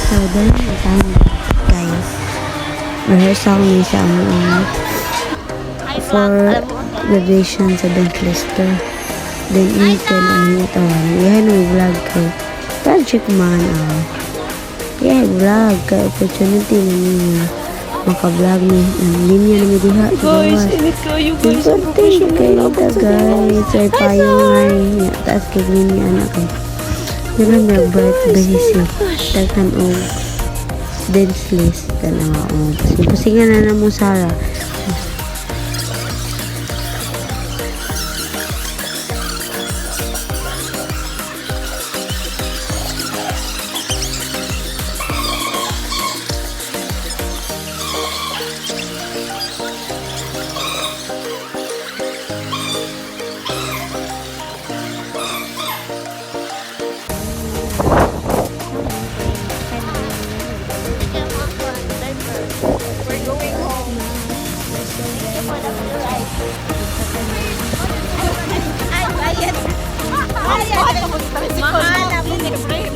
So, dahil na tayo guys. Rehearsal niya sa for graduation sa Dentlister. Then, initin ano ito. Yan yung vlog kay project man. Vlog kay opportunity na niya maka-vlog ni linya na diha. Guys, init kayo guys. Professional guys. Ay payo ngay. Taas kay linya anak kay. Yan ang bright basic. Tagtan o dance list. Tanawa o. Pasingan na mo Sarah.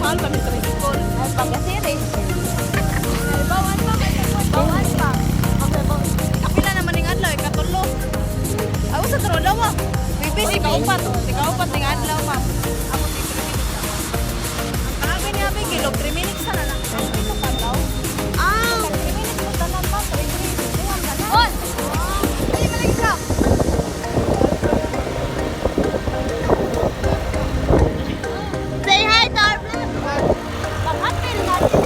Mahal kami sa school. Pagkasiris. Bawan pa. Kapila naman ng adlaw, ikatulo. Ako sa taro daw mo. Bibi, di ka upat ng adlaw, ma'am. Ako 3 minutes. Ang kami niya, kilo 3 minutes na lang. Ang pito pa daw. 3 minutes mo tanan, ma'am. 3 minutes. Iwan ka na. On! Ay, balik ka. Say hi to our vlog. Pag-apil natin.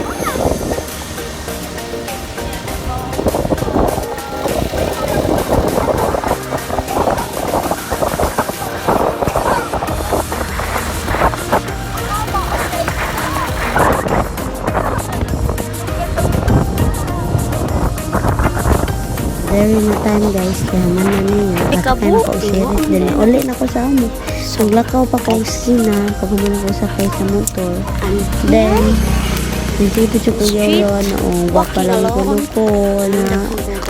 Very na time guys. Kaya man na niya. At kaya na ko series. Then uli na ko sa amo. So lakaw pa ko sina. Pagkaman ko sakay sa motor. Then nagsipit siya ko yelo na wag pa lang ko na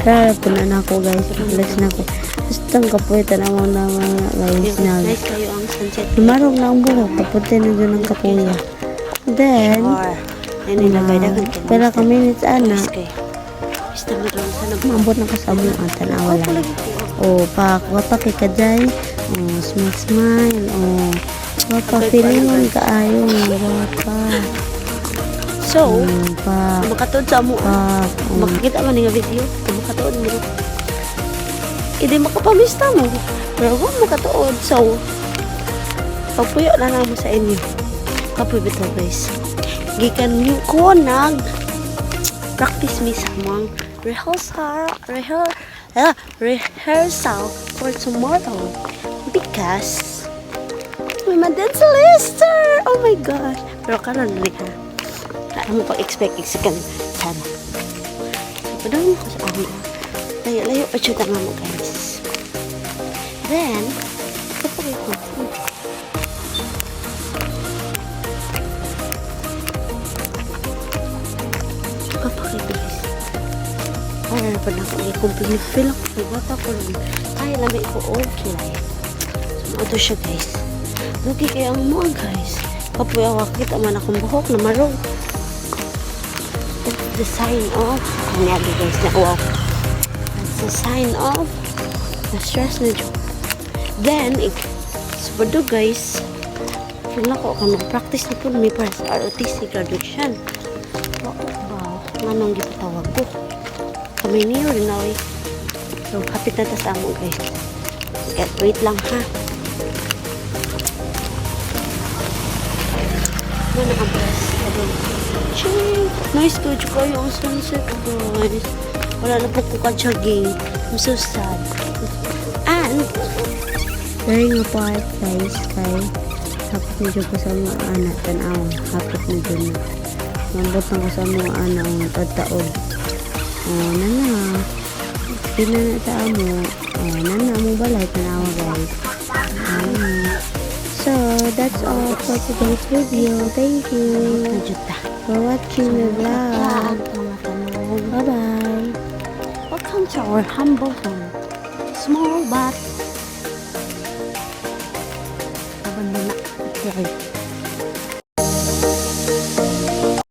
rara po na ako guys. Relax na ko. Bastang kapuitan ako na mga guys na kayo ang sunset. marong na ang buhok. Kaputin na doon ang kapuya. Then pera ka minutes anak. Basta mo doon sa Maambot na ko sa among ang tanawa lang. Wapa kay kaday. Smile. Wapa feelingon kaayo. Wapa. So, Pa. makatuod sa amo. Makikita man nga video. Makatuod mo. Hindi makapamista mo. Pero kung makatuod, so, pagpuyo na naman sa inyo. Kapoy bitaw guys. Gikan nyo ko practice me sa mga rehearsal for tomorrow because may ma-dance lister. Oh my gosh. Pero karon rin ha. Ano mo pag-expect kan sana. Padawin ko sa amin. Layo pa siya tanga mo guys. Then, kapag ko. Kapag ito guys. Ay, pa na ako i-complete. Feel ako sa bata ko lang. Ay, lamay ko okay lang. So, ito siya guys. Lugi kaya ang mga guys. Kapoy ako kita man akong buhok na marong. That's the sign of kanyagi guys na wow. That's the sign of na stress na dyan. Then, sabado guys, feel ako ka mag-practice na po may para sa ROTC graduation. Wow, manong gipatawag ko. Kami niyo rin na eh. So, kapit na tas amo guys. Wait lang ha. Ano ang press? Ching! Nice to kayo ang sunset guys. Wala na po ko ka-jogging. I'm so sad. And During a part guys, kay hapot na dyan ko sa mga anak tanaw. Hapot na dyan na. Mambot na ko sa mga anak ang tataod. Nana. Pina na sa amo. Nana mo balay tanawa guys. So, that's all for today's video. Thank you for watching the vlog. Bye-bye. welcome to our humble home. Small but abandoned.